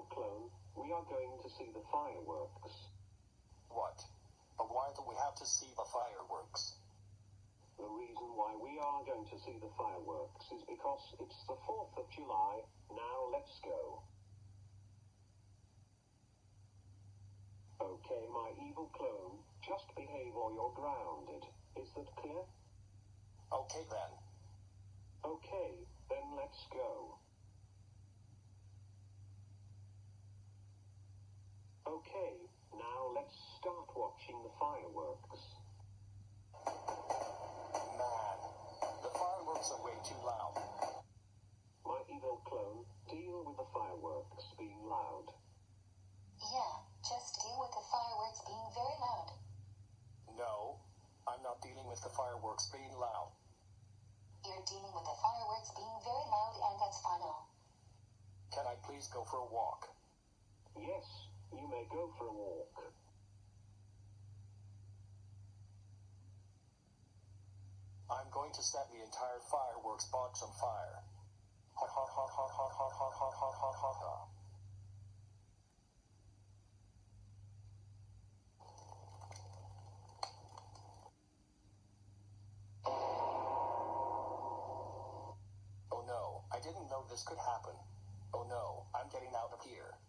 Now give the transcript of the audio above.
evil clone, we are going to see the fireworks. What? But why do we have to see the fireworks? The reason why we are going to see the fireworks is because it's the 4th of July. Now let's go. Okay, my evil clone, just behave or you're grounded. Is that clear? Okay then. Okay, then let's go. Okay, now let's start watching the fireworks. Man, the fireworks are way too loud. My evil clone, deal with the fireworks being loud. Yeah, just deal with the fireworks being very loud. No, I'm not dealing with the fireworks being loud. You're dealing with the fireworks being very loud, and that's final. Can I please go for a walk? Yes, you may go for a walk. I'm going to set the entire fireworks box on fire. Ha ha ha ha ha ha ha ha ha ha ha ha. Oh no, I didn't know this could happen. Oh no, I'm getting out of here.